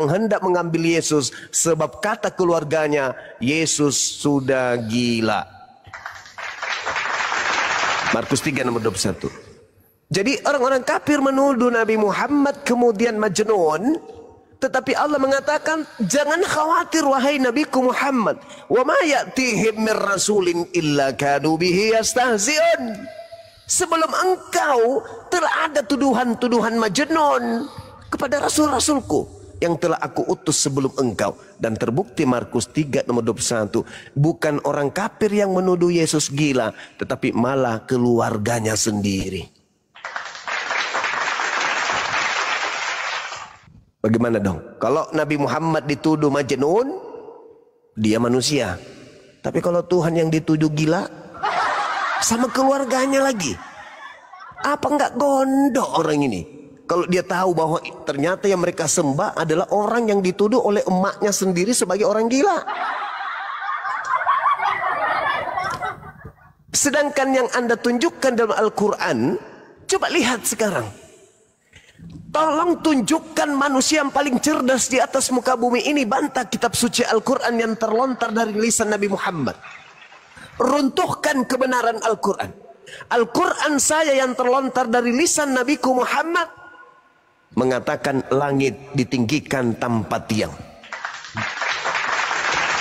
hendak mengambil Yesus sebab kata keluarganya, Yesus sudah gila. Markus 3 nomor 21. Jadi orang-orang kafir menuduh Nabi Muhammad kemudian majnun, tetapi Allah mengatakan jangan khawatir wahai Nabiku Muhammad, wa ma ya'tihim min rasulin illa kanu bihi yastahzi'un. Sebelum engkau telah ada tuduhan-tuduhan majnun kepada rasul-rasulku yang telah aku utus sebelum engkau. Dan terbukti Markus 3 nomor 21, bukan orang kafir yang menuduh Yesus gila, tetapi malah keluarganya sendiri. Bagaimana dong? Kalau Nabi Muhammad dituduh majnun, dia manusia. Tapi kalau Tuhan yang dituduh gila, sama keluarganya lagi. Apa enggak gondok orang ini? Kalau dia tahu bahwa ternyata yang mereka sembah adalah orang yang dituduh oleh emaknya sendiri sebagai orang gila. Sedangkan yang Anda tunjukkan dalam Al-Quran, coba lihat sekarang. Tolong tunjukkan manusia yang paling cerdas di atas muka bumi ini bantah kitab suci Al-Quran yang terlontar dari lisan Nabi Muhammad. Runtuhkan kebenaran Al-Quran. Al-Quran saya yang terlontar dari lisan Nabiku Muhammad mengatakan langit ditinggikan tanpa tiang.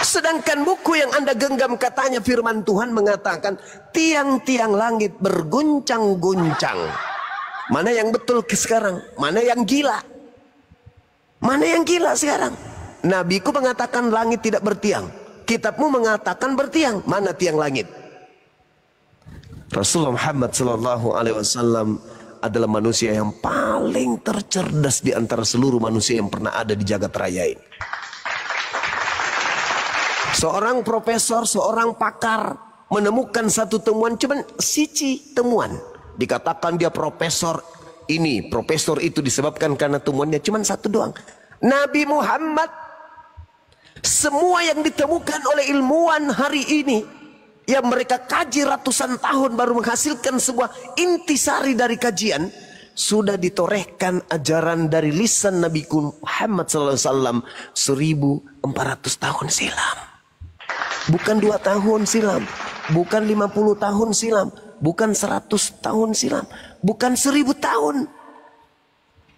Sedangkan buku yang Anda genggam katanya firman Tuhan mengatakan tiang-tiang langit berguncang-guncang. Mana yang betul sekarang? Mana yang gila? Mana yang gila sekarang? Nabiku mengatakan langit tidak bertiang. Kitabmu mengatakan bertiang. Mana tiang langit? Rasulullah Muhammad SAW adalah manusia yang paling tercerdas di antara seluruh manusia yang pernah ada di jagat raya ini. Seorang profesor, seorang pakar menemukan satu temuan, cuman siji temuan. Dikatakan dia profesor ini, profesor itu disebabkan karena temuannya cuma satu doang. Nabi Muhammad, semua yang ditemukan oleh ilmuwan hari ini, yang mereka kaji ratusan tahun baru menghasilkan sebuah intisari dari kajian, sudah ditorehkan ajaran dari lisan Nabi Muhammad SAW 1400 tahun silam. Bukan 2 tahun silam, bukan 50 tahun silam, bukan 100 tahun silam, bukan 1000 tahun,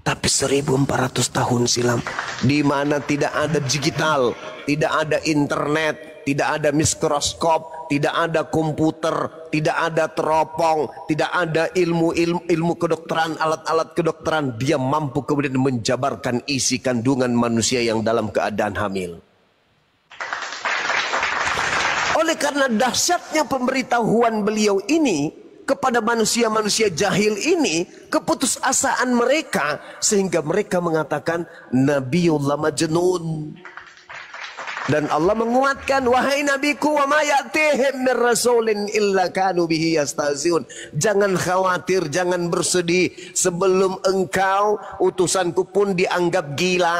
tapi 1400 tahun silam, di mana tidak ada digital, tidak ada internet, tidak ada mikroskop, tidak ada komputer, tidak ada teropong, tidak ada ilmu kedokteran, alat-alat kedokteran. Dia mampu kemudian menjabarkan isi kandungan manusia yang dalam keadaan hamil. Oleh karena dahsyatnya pemberitahuan beliau ini kepada manusia-manusia jahil ini, keputusasaan mereka sehingga mereka mengatakan Nabiullah majnun. Dan Allah menguatkan, wahai nabiku, wa ma ya'tihim min rasulin illa kanu bihi yastahzi'un. Jangan khawatir, jangan bersedih, sebelum engkau utusanku pun dianggap gila.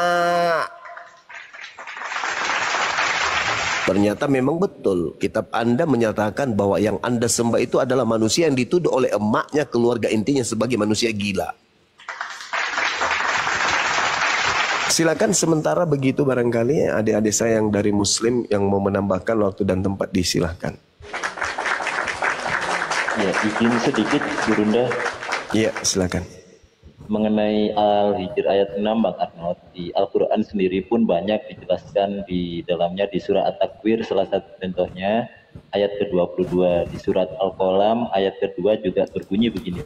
Ternyata memang betul. Kitab Anda menyatakan bahwa yang Anda sembah itu adalah manusia yang dituduh oleh emaknya, keluarga intinya sebagai manusia gila. Silakan sementara begitu barangkali adik-adik saya yang dari Muslim yang mau menambahkan waktu dan tempat disilahkan. Ya, izin sedikit Gurunda. Iya, silakan. Mengenai Al-Hijr ayat 6 Bang Arnold, di Al-Quran sendiri pun banyak dijelaskan di dalamnya di surah At-Takwir, salah satu contohnya ayat ke-22. Di surat Al-Qalam ayat kedua juga berbunyi begini.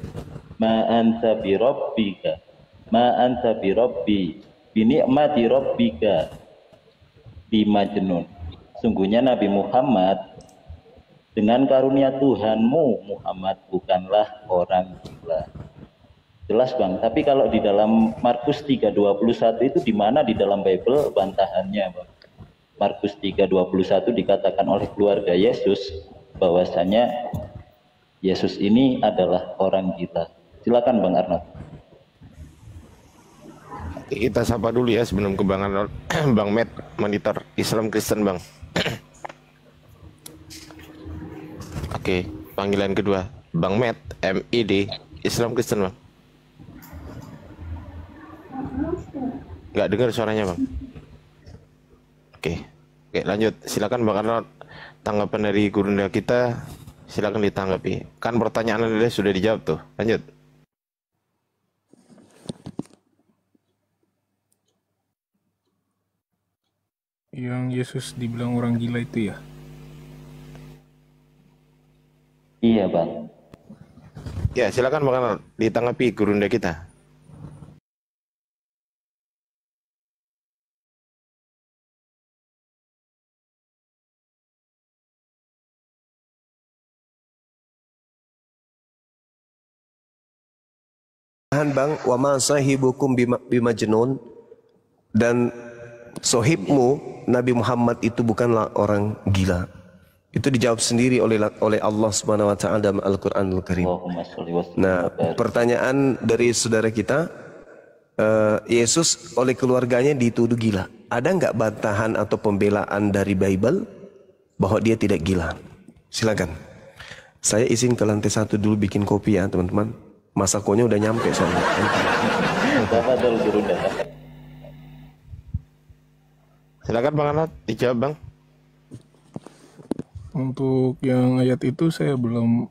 Ma anta bi rabbika, ma anta bi rabbi, bi ni'mati rabbika bi majnun. Sungguhnya Nabi Muhammad dengan karunia Tuhanmu Muhammad bukanlah orang gila. Jelas Bang, tapi kalau di dalam Markus 3:21 itu di mana di dalam Bible bantahannya Bang? Markus 3:21 dikatakan oleh keluarga Yesus bahwasanya Yesus ini adalah orang gila. Silakan Bang Arnold. Kita sapa dulu ya sebelum ke Bang Arnold. Bang Matt, monitor Islam Kristen Bang. Oke, panggilan kedua Bang Matt, MID Islam Kristen Bang. Nggak dengar suaranya Bang. Oke. Oke, lanjut. Silakan Bang Arnold. Tanggapan dari gurunda kita, silakan ditanggapi. Kan pertanyaan Anda sudah dijawab tuh. Lanjut. Yang Yesus dibilang orang gila itu ya? Iya Bang. Ya, silakan Bang Arnold ditanggapi gurunda kita. Bang, wa ma sahibukum bimajnun, dan sohibmu Nabi Muhammad itu bukanlah orang gila. Itu dijawab sendiri oleh Allah Subhanahu wa taala dalam Al-Qur'anul Karim. Nah, pertanyaan dari saudara kita, Yesus oleh keluarganya dituduh gila. Ada nggak bantahan atau pembelaan dari Bible bahwa dia tidak gila? Silakan. Saya izin ke lantai 1 dulu bikin kopi ya, teman-teman. Masakonya udah nyampe soalnya. Silakan Bang Arnold dijawab Bang. Untuk yang ayat itu saya belum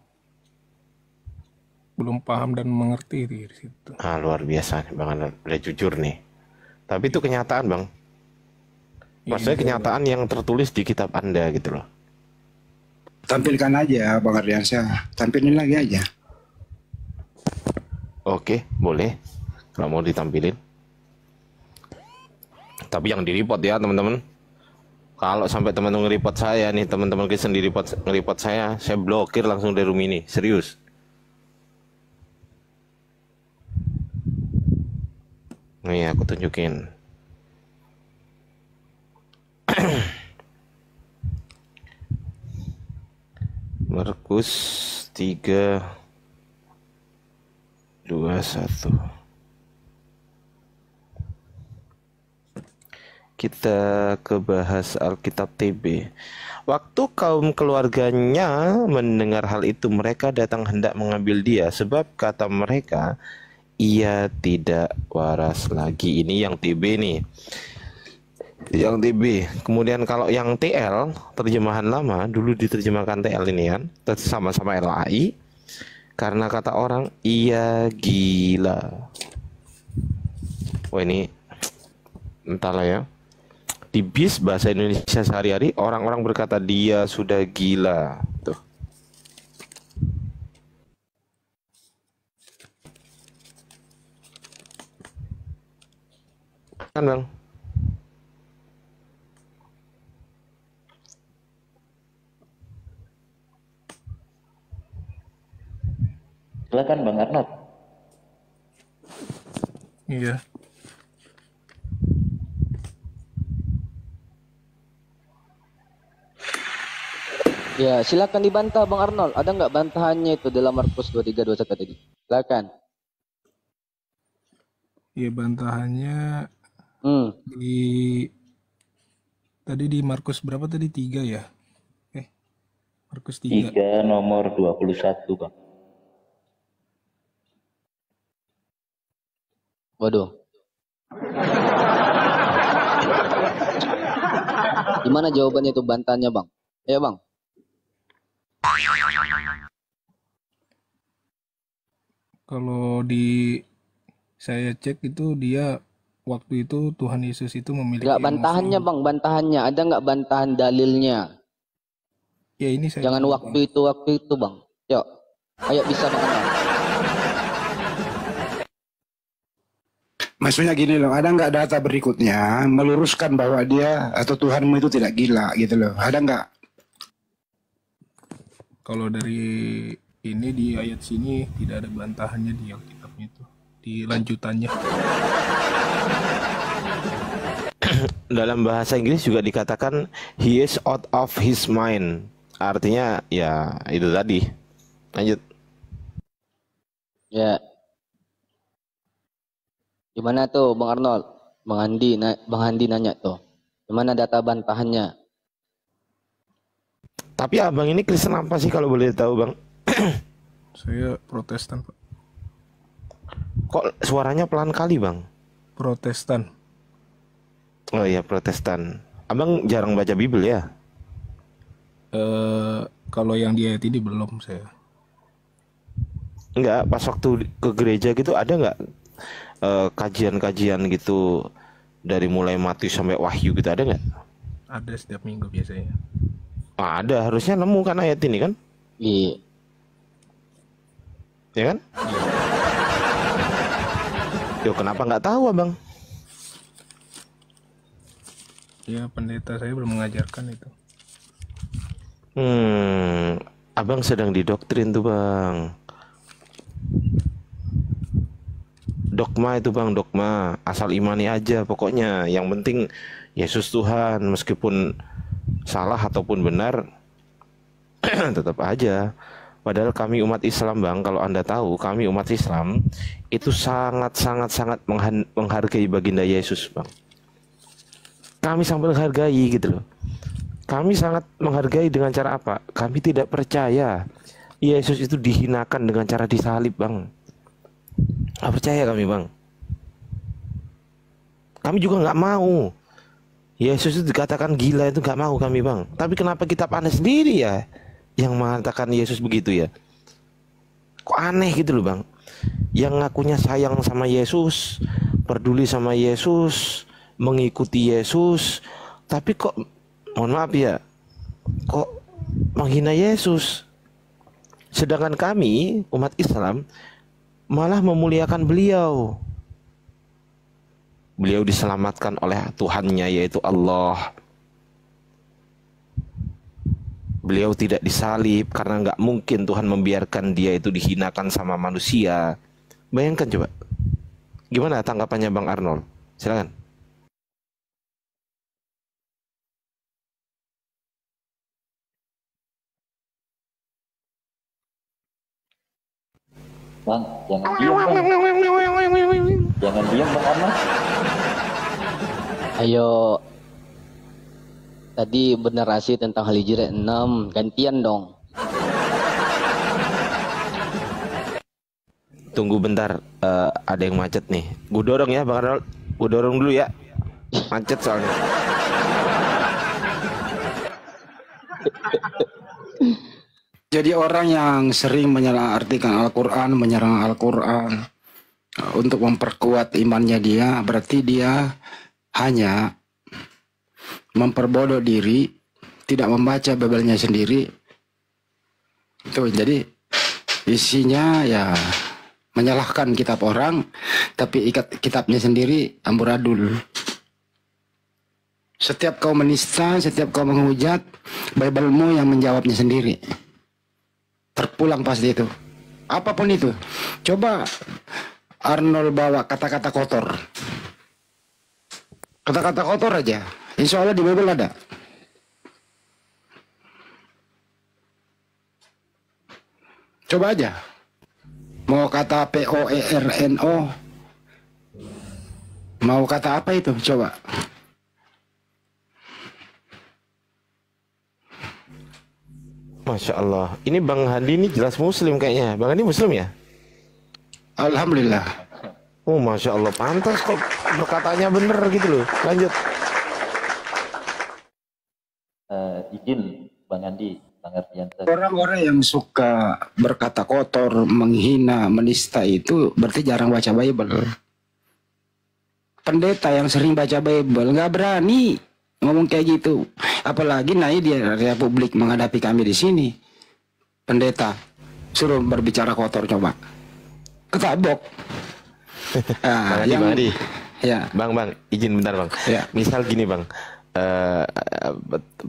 paham dan mengerti di situ. Ah, luar biasa nih Bang Arnold, udah jujur nih. Tapi itu kenyataan Bang. Maksudnya kenyataan yang tertulis di kitab Anda gitu loh. Tampilkan aja Bang Ardiansyah, tampilin lagi aja. Oke, boleh. Kalau mau ditampilin. Tapi yang di-report ya teman-teman. Kalau sampai teman-teman nge-report saya nih, teman-teman Kristen nge-report saya blokir langsung dari room ini. Serius. Nih aku tunjukin. Markus 3:21. Kita kebahas Alkitab TB. Waktu kaum keluarganya mendengar hal itu, mereka datang hendak mengambil dia, sebab kata mereka, ia tidak waras lagi. Ini yang TB nih. Yang TB. Kemudian kalau yang TL, terjemahan lama, dulu diterjemahkan TL ini kan, sama-sama LAI. Karena kata orang, ia gila. Wah ini, entahlah ya. Di BIS bahasa Indonesia sehari-hari, orang-orang berkata dia sudah gila. Tuh. Kan Bang? Silakan Bang Arnold. Iya. Ya, silakan dibantah Bang Arnold. Ada nggak bantahannya itu dalam Markus 23:21 tadi? Silakan. Ya, bantahannya di tadi di Markus berapa tadi? 3 ya? Markus 3. 3 nomor 21 Bang. Waduh. Gimana jawabannya itu bantahannya Bang? Ya Bang. Kalau saya cek itu dia waktu itu Tuhan Yesus itu memiliki Nggak bantahannya emosi. Bang, bantahannya. Ada nggak bantahan dalilnya? Ya ini saya Jangan coba, waktu itu Bang. Yuk, ayo bisa Bang Arnold. Maksudnya gini loh, ada nggak data berikutnya meluruskan bahwa dia atau Tuhanmu itu tidak gila gitu loh? Ada nggak? Kalau dari ini di ayat sini tidak ada bantahannya di Alkitabnya itu, di lanjutannya. Dalam bahasa Inggris juga dikatakan he is out of his mind. Artinya ya itu tadi. Lanjut. Ya. Gimana tuh Bang Arnold? Bang Andi nanya tuh. Gimana data bantahannya? Tapi abang ini Kristen apa sih kalau boleh tahu Bang? Saya Protestan, Pak. Kok suaranya pelan kali Bang? Protestan. Oh iya Protestan. Abang jarang baca Bible ya? Kalau yang di ayat ini belum saya. Enggak, pas waktu ke gereja gitu ada nggak kajian-kajian gitu dari mulai Matius sampai Wahyu gitu, ada nggak? Ada setiap minggu biasanya. Ada, harusnya nemu kan ayat ini kan? Iya. Ya kan? Yo, kenapa nggak tahu abang? Ya pendeta saya belum mengajarkan itu. Abang sedang didoktrin tuh bang. Dogma itu bang, dogma. Asal imani aja pokoknya. Yang penting Yesus Tuhan, meskipun salah ataupun benar, tetap aja. Padahal kami umat Islam bang, kalau Anda tahu, kami umat Islam itu sangat menghargai baginda Yesus bang. Kami sangat menghargai gitu loh. Kami sangat menghargai dengan cara apa? Kami tidak percaya Yesus itu dihinakan dengan cara disalib bang. Gak percaya kami bang. Kami juga nggak mau Yesus itu dikatakan gila, itu nggak mau kami bang. Tapi kenapa kitab Anda sendiri ya yang mengatakan Yesus begitu ya? Kok aneh gitu loh bang. Yang ngakunya sayang sama Yesus, peduli sama Yesus, mengikuti Yesus, tapi kok, mohon maaf ya, kok menghina Yesus. Sedangkan kami umat Islam malah memuliakan beliau. Beliau diselamatkan oleh Tuhannya, yaitu Allah. Beliau tidak disalib karena nggak mungkin Tuhan membiarkan dia itu dihinakan sama manusia. Bayangkan coba, gimana tanggapannya Bang Arnold? Silakan. Bang, jangan diam bang. Jangan diam bang Arnold. Ayo. Tadi benerasi tentang Al-Hijrah 6, gantian dong. Tunggu bentar, ada yang macet nih. Gue dorong ya Bang Arnold. Gue dorong dulu ya. Macet soalnya. Jadi orang yang sering menyalahartikan Al-Quran, menyerang Al-Quran untuk memperkuat imannya dia, berarti dia hanya memperbodoh diri, tidak membaca Bible-nya sendiri. Itu jadi isinya ya menyalahkan kitab orang, tapi ikat kitabnya sendiri amburadul. Setiap kau menista, setiap kau menghujat, Bible-mu yang menjawabnya sendiri. Terpulang pasti itu. Apapun itu. Coba Arnold bawa kata-kata kotor. Kata-kata kotor aja. Insya Allah di Bible ada. Coba aja. Mau kata POERNO. Mau kata apa itu? Coba. Masya Allah. Ini Bang Handi ini jelas muslim kayaknya. Bang Handi muslim ya? Alhamdulillah. Oh Masya Allah. Pantas kok berkatanya bener gitu loh. Lanjut. Izin Bang Andi, Bang Ardiansa. Orang-orang yang suka berkata kotor, menghina, menista itu berarti jarang baca Bible. Pendeta yang sering baca Bible nggak berani ngomong kayak gitu. Apalagi naik di area publik menghadapi kami di sini. Pendeta suruh berbicara kotor coba. Ketabok. Nah, Bang Adi. Ya. Bang, izin bentar Bang. Ya. Misal gini Bang.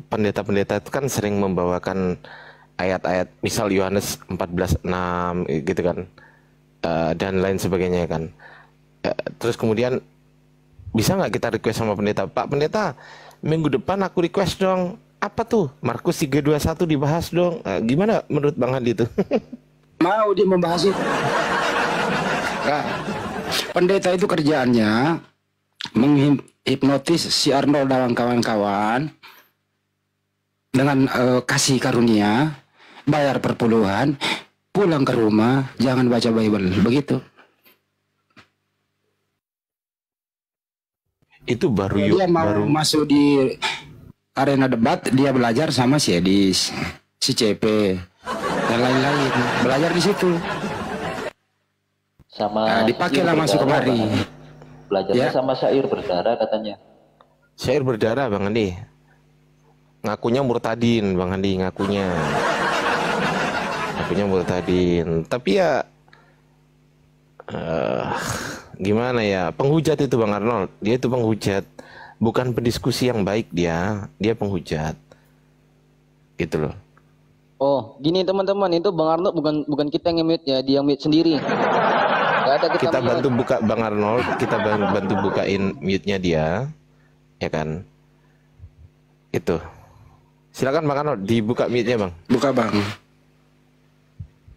Pendeta-pendeta itu kan sering membawakan ayat-ayat misal Yohanes 14:6 gitu kan, dan lain sebagainya kan. Terus kemudian bisa nggak kita request sama pendeta, Pak Pendeta minggu depan aku request dong, apa tuh Markus 3:21 dibahas dong. Gimana menurut Bang Hadi itu? Mau dia membahas itu. Nah, pendeta itu kerjaannya menghipnotis si Arnold dan kawan-kawan dengan kasih karunia, bayar perpuluhan, pulang ke rumah jangan baca Bible, begitu. Itu baru Dia mau baru masuk di arena debat dia belajar sama si Edis, si CP, dan lain-lain. Belajar di situ. Sama Dipakailah masuk kemari. Belajarnya Ya. sama syair berdarah katanya. Syair berdarah Bang Andi. Ngakunya murtadin Bang Andi, ngakunya. Ngakunya murtadin. Tapi ya gimana ya? Penghujat itu Bang Arnold. Dia itu penghujat. Bukan pendiskusi yang baik dia. Dia penghujat. Gitu loh. Oh, gini teman-teman, itu Bang Arnold bukan kita yang nge-mute ya, dia mute sendiri. Gak ada Kita mute. bantu buka Bang Arnold, kita bantu bukain mute-nya dia. Ya kan? Itu. Silakan Bang Arnold, dibuka mute-nya Bang. Buka Bang.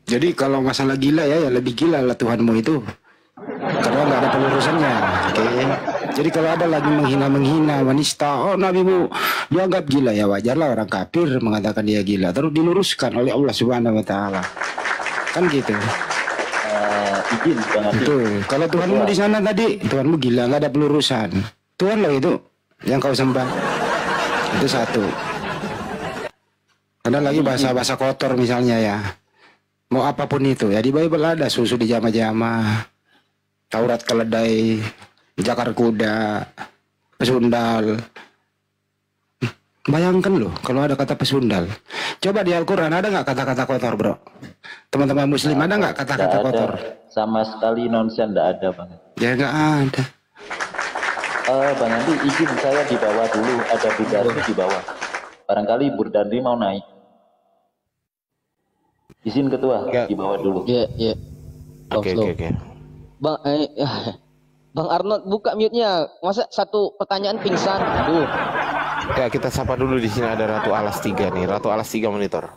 Jadi kalau masalah gila ya lebih gila lah Tuhanmu itu. Karena nggak ada pelurusannya. Oke. Jadi kalau ada lagi menghina wanita, oh Nabimu dianggap gila, ya wajarlah orang kafir mengatakan dia gila. Terus diluruskan oleh Allah Subhanahu Wa Taala. Kan gitu. Izin Bang Andi. Betul. Kalau Tuhanmu di sana tadi, Tuhanmu gila, nggak ada pelurusan. Tuhan loh itu yang kau sembah. Itu satu. Ada lagi bahasa-bahasa kotor misalnya ya. Mau apapun itu ya, di Bible ada susu di jama-jama, Taurat keledai, jakar kuda, pesundal. Bayangkan loh kalau ada kata pesundal. Coba di Al-Quran ada nggak kata-kata kotor bro? Teman-teman muslim ada nggak kata-kata Nggak ada. kotor? Sama sekali nonsen nggak ada Bang. Ya nggak ada. Bang Andi, izin saya di bawah dulu, ada Bu Darni di bawah. Barangkali Bu Darni mau naik. Izin ketua Ya. di bawah dulu. Iya, iya. Oke. Bang, Bang Arnold buka mute-nya. Masa satu pertanyaan pingsan? Aduh. Ya, kita sapa dulu, di sini ada Ratu Alas 3 nih. Ratu Alas 3 monitor.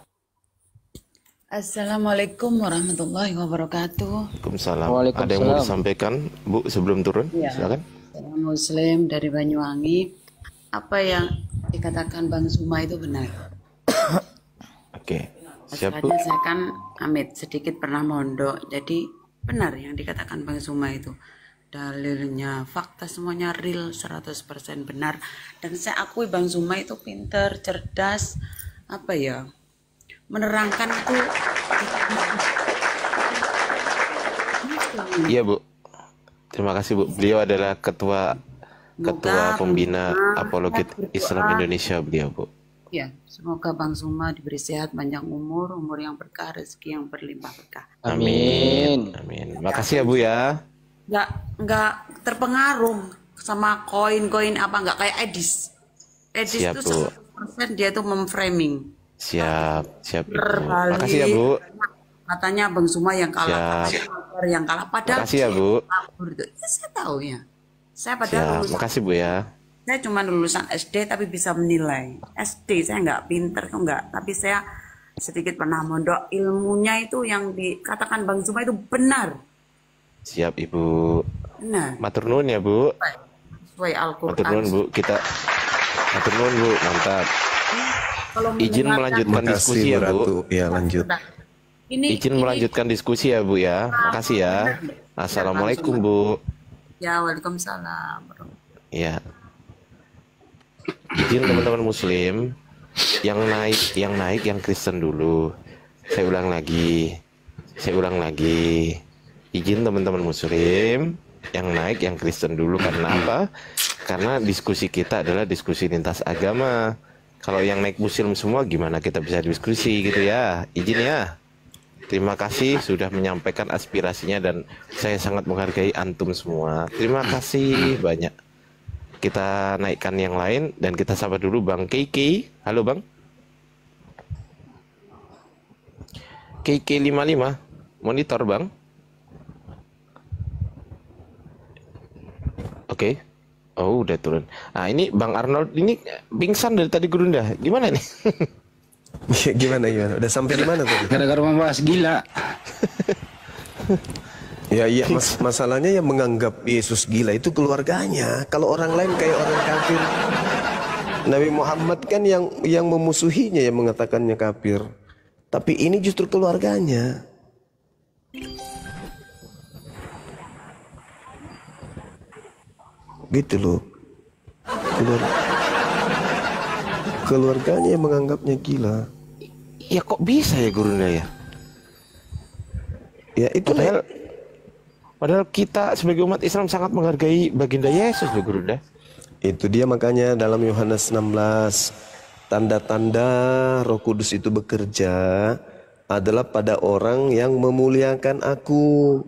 Assalamualaikum warahmatullahi wabarakatuh. Waalaikumsalam. Waalaikumsalam. Ada yang mau disampaikan Bu sebelum turun? Ya. Silakan. Saya Muslim dari Banyuwangi. Apa yang dikatakan Bang Zuma itu benar. Oke. Siap Bu. Asalnya saya kan Amit sedikit pernah mondok. Jadi benar yang dikatakan Bang Zuma itu. Dalilnya, fakta semuanya real 100% benar. Dan saya akui Bang Zuma itu pintar, cerdas, apa ya, menerangkan itu. Iya Bu. Terima kasih Bu. Beliau adalah ketua pembina apologet Islam Indonesia beliau Bu. Ya, semoga Bang Zuma diberi sehat, panjang umur yang berkah, rezeki yang berlimpah berkah. Amin. Amin. Makasih ya Bu ya. Nggak terpengaruh sama koin-koin apa, nggak kayak Edis. Edis Siap, itu Bu. 100% dia tuh memframing. Siap Ibu. Berbalik. Makasih ya Bu. Katanya Bang Zuma yang kalah, Siap. katanya yang kalah. Padahal Makasih ya Bu. Ya, saya tahu ya. Saya padahal Siap. lulusan, Makasih Bu ya. saya cuma lulusan SD tapi bisa menilai. SD saya nggak pinter kok nggak, tapi saya sedikit pernah mondok. Ilmunya itu yang dikatakan Bang Zuma itu benar. Siap Ibu. Benar. Matur nuwun ya Bu. Sesuai Al-Quran. Matur nuwun Bu. Matur nuwun Bu. Mantap. Kalau Izin mendengarkan- melanjutkan diskusi ya Bu. Ya lanjut. Izin melanjutkan diskusi ya Bu ya. Makasih ya. Assalamualaikum Bu. Ya, waalaikumsalam. Ya. Izin teman-teman muslim yang naik yang Kristen dulu. Saya ulang lagi. Izin teman-teman muslim yang naik yang Kristen dulu. Karena apa? Karena diskusi kita adalah diskusi lintas agama. Kalau yang naik muslim semua gimana kita bisa diskusi gitu ya. Izin ya. Terima kasih sudah menyampaikan aspirasinya dan saya sangat menghargai antum semua. Terima kasih banyak. Kita naikkan yang lain dan kita sapa dulu Bang Kiki. Halo Bang. Kiki 55 monitor Bang. Oke. Oh udah turun. Nah ini Bang Arnold ini pingsan dari tadi Gurunda. Gimana nih? Gimana? Udah sampai di mana tadi? Gara-gara membahas gila. Ya iya, masalahnya yang menganggap Yesus gila itu keluarganya. Kalau orang lain kayak orang kafir. Nabi Muhammad kan yang memusuhinya, yang mengatakannya kafir. Tapi ini justru keluarganya. Gitu loh. Keluarganya yang menganggapnya gila. Ya kok bisa ya Gurunda ya? Ya itu Padahal kita sebagai umat Islam sangat menghargai baginda Yesus loh Gurunda. Itu dia makanya dalam Yohanes 16, tanda-tanda Roh Kudus itu bekerja adalah pada orang yang memuliakan aku,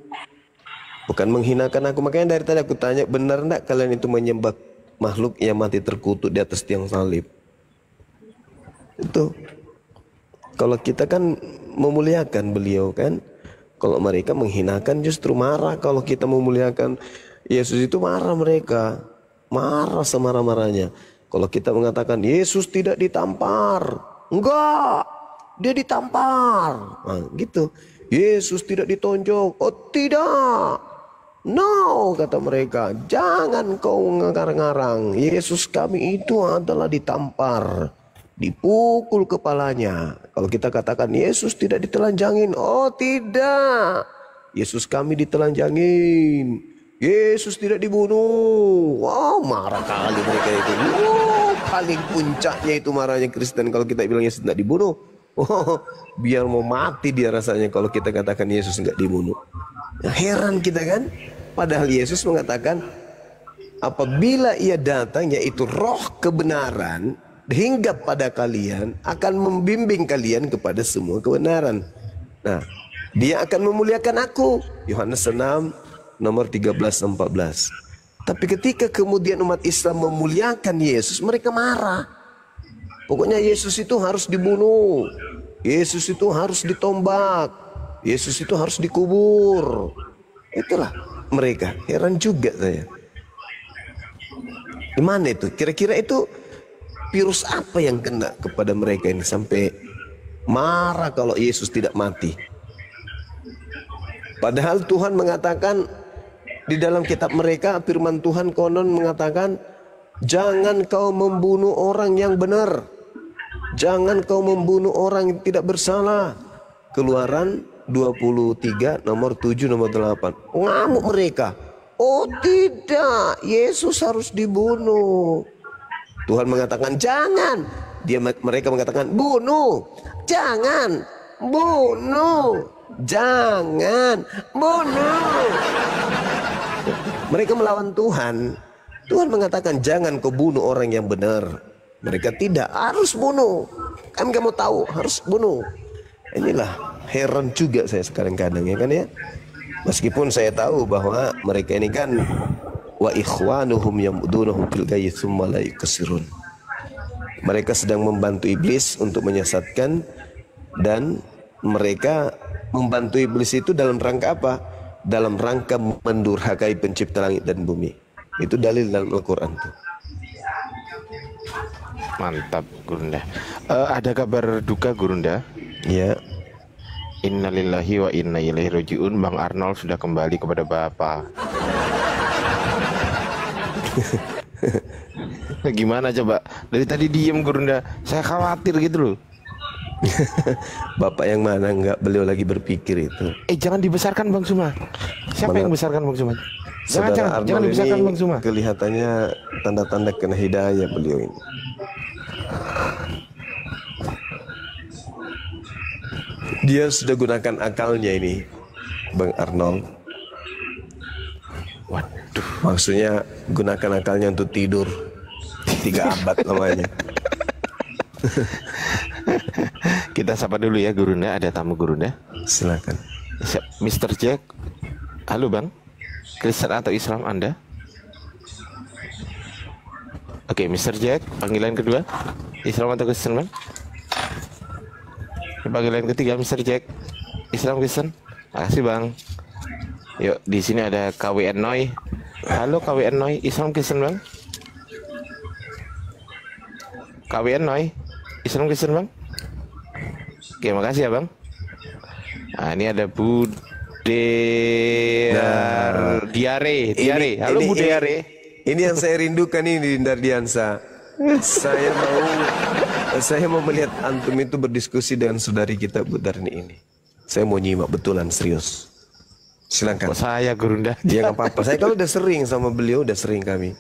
bukan menghinakan aku. Makanya dari tadi aku tanya, benar enggak kalian itu menyembah makhluk yang mati terkutuk di atas tiang salib? Itu kalau kita kan memuliakan beliau kan. Kalau mereka menghinakan justru marah. Kalau kita memuliakan Yesus itu marah mereka. Marah semarah-marahnya. Kalau kita mengatakan Yesus tidak ditampar, enggak, dia ditampar. Nah, gitu. Yesus tidak ditonjok, oh tidak. No, kata mereka, jangan kau ngarang-ngarang. Yesus kami itu adalah ditampar, dipukul kepalanya. Kalau kita katakan Yesus tidak ditelanjangin, oh tidak, Yesus kami ditelanjangin. Yesus tidak dibunuh. Wow, marah kali mereka itu. Wow, paling puncaknya itu marahnya Kristen kalau kita bilang Yesus tidak dibunuh. Oh, biar mau mati dia rasanya kalau kita katakan Yesus nggak dibunuh. Nah, heran kita kan? Padahal Yesus mengatakan apabila ia datang, yaitu roh kebenaran, hingga pada kalian, akan membimbing kalian kepada semua kebenaran. Nah, dia akan memuliakan aku. Yohanes 6 nomor 13-14. Tapi ketika kemudian umat Islam memuliakan Yesus, mereka marah. Pokoknya Yesus itu harus dibunuh, Yesus itu harus ditombak, Yesus itu harus dikubur. Itulah mereka. Heran juga saya. Gimana itu? Kira-kira itu virus apa yang kena kepada mereka ini sampai marah kalau Yesus tidak mati? Padahal Tuhan mengatakan di dalam kitab mereka, firman Tuhan konon mengatakan, jangan kau membunuh orang yang benar, jangan kau membunuh orang yang tidak bersalah. Keluaran 23 nomor 7 nomor 8. Ngamuk mereka. Oh tidak, Yesus harus dibunuh. Tuhan mengatakan jangan. Mereka mengatakan bunuh. Jangan bunuh. Jangan bunuh. Mereka melawan Tuhan. Tuhan mengatakan jangan kau bunuh orang yang benar. Mereka tidak, harus bunuh. Kami gak mau tahu, harus bunuh. Inilah heran juga saya sekarang kadang ya kan ya. Meskipun saya tahu bahwa mereka ini kan wa ikhwanuhum yamudunahum fil ghayyi tsumma la yukasirun. Mereka sedang membantu iblis untuk menyesatkan, dan mereka membantu iblis itu dalam rangka apa? Dalam rangka mendurhakai pencipta langit dan bumi. Itu dalil dalam Al-Quran tuh. Mantap Gurunda. Ada kabar duka Gurunda? Ya. Innalillahi wa inna ilaihi rajiun. Bang Arnold sudah kembali kepada Bapak. Gimana coba? Dari tadi diem Gurunda. Saya khawatir gitu loh. Bapak yang mana? Enggak, beliau lagi berpikir itu. Jangan dibesarkan Bang Suma. Siapa yang besarkan Bang Suma? Jangan dibesarkan Bang Suma. Kelihatannya tanda-tanda kena hidayah beliau ini. Dia sudah gunakan akalnya ini, Bang Arnold. Waduh. Maksudnya gunakan akalnya untuk tidur 3 abad lamanya. Kita sapa dulu ya Gurunda, ada tamu Gurunda. Silakan. Mr. Jack. Halo Bang. Kristen atau Islam Anda? Oke, Mr. Jack, panggilan kedua. Islam atau Kristen Bang? Panggilan ketiga Mr. Jack. Islam Kristen? Makasih Bang. Yuk, di sini ada KWN Noi. Halo KWN Noi, Islam Kristen Bang? KWN Noi, Islam Kristen Bang? Oke, makasih ya Bang. Nah, ini ada Bu Diare. Halo Bu Diare. Ini yang saya rindukan ini Dardiansa. Saya mau melihat antum itu berdiskusi dengan saudari kita Bu Darni ini. Saya mau nyimak betulan, serius. Silakan. Kok saya Gurunda? Ya nggak apa-apa. Saya kalau udah sering sama beliau, udah sering kami.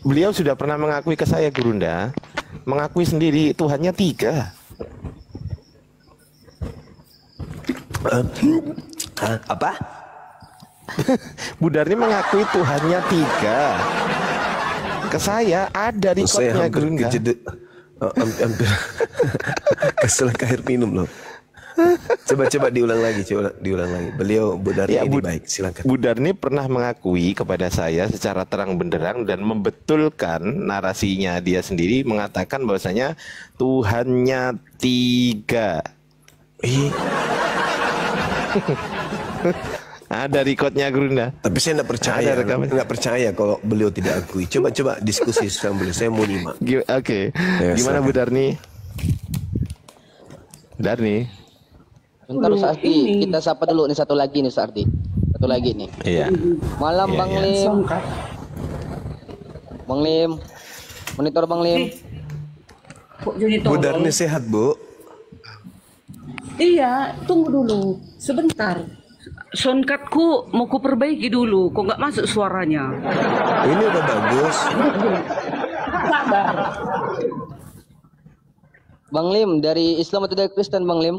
Beliau sudah pernah mengakui ke saya Gurunda mengakui sendiri Tuhannya 3. Apa? Bu Darni mengakui Tuhannya 3. Ke saya ada di Saya kodnya hampir Gerunda. hampir keselak air minum loh. Coba diulang lagi, Beliau Bu Darni Ya, ini baik, silakan. Bu Darni pernah mengakui kepada saya secara terang benderang dan membetulkan narasinya dia sendiri, mengatakan bahwasanya Tuhannya 3. Ada recordnya Gerunda. Tapi saya nggak percaya kalau beliau tidak akui. Coba diskusi sama beliau. Saya mau nyimak. Oke. Ya, Gimana silakan. Bu Darni? Darni. Bentar Ustaz Ardi, kita sapa dulu nih satu lagi nih Ustaz Ardi. Satu lagi nih. Iya. Malam Iya, Bang iya. Lim. Bang Lim. Monitor Bang Lim. Bu Darni sehat, Bu? Iya, tunggu dulu. Sebentar. Soundcardku mau ku perbaiki dulu. Kok nggak masuk suaranya? Ini udah bagus. Sabar. Bang Lim dari Islam atau dari Kristen Bang Lim?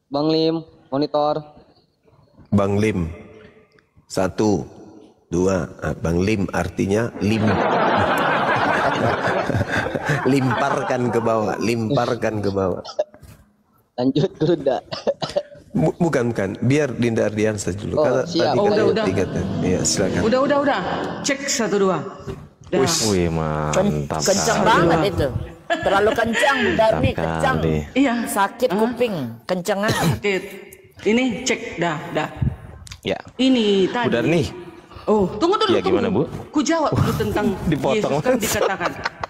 Bang Lim, monitor. Bang Lim. 1, 2. Bang Lim artinya lim. Limparkan ke bawah. Lanjut Gerunda. Bukan. Biar Dinda Ardiansa dulu. Oh, Karena siap. tadi Oh, kan udah. tiga tadi. Iya, silakan. Udah. Cek 1, 2. Dah. Wih, mantap. Kencang kali. banget itu. Terlalu kencang, Darni, Mantap kencang. kali. Iya. Sakit kuping, kencengan. Sakit. Ini cek dah. Ya. Ini tadi. Bu Darni. Oh, tunggu dulu. Ya, gimana, Bu? Ku jawab dulu tentang Dipotong.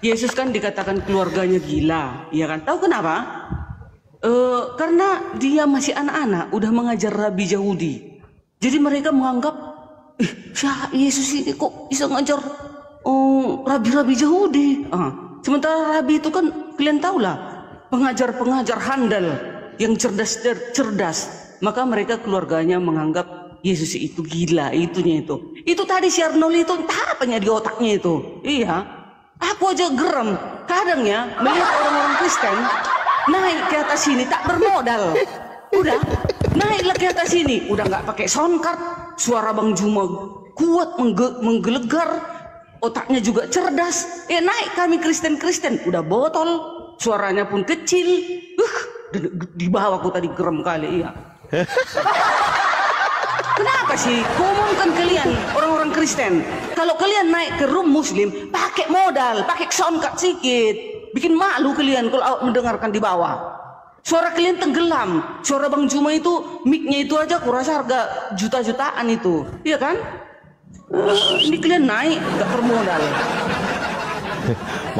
Yesus kan dikatakan keluarganya gila, iya kan? Tahu kenapa? Karena dia masih anak-anak, udah mengajar Rabi Yahudi. Jadi mereka menganggap, Yesus ini kok bisa ngajar Rabi Yahudi? Sementara Rabi itu kan kalian tahu lah, pengajar handal yang cerdas. Maka mereka keluarganya menganggap Yesus itu gila, itunya itu. Itu tadi si Arnold itu entah apanya di otaknya itu. Iya, aku aja geram. Kadang ya melihat orang-orang Kristen naik ke atas sini tak bermodal. Udah naiklah ke atas sini, udah nggak pakai soundcard, suara Bang Juma kuat menggelegar, otaknya juga cerdas. Naik kami Kristen udah botol, suaranya pun kecil. Di bawah aku tadi geram kali, iya. Kenapa sih? Ngomongkan kalian orang-orang Kristen, kalau kalian naik ke room Muslim pakai modal, pakai soundcard sedikit, bikin malu kalian kalau mendengarkan di bawah. Suara kalian tenggelam. Suara Bang Juma itu mic-nya itu aja aku rasa harga juta-jutaan itu, iya kan? Ini kalian naik gak bermodal.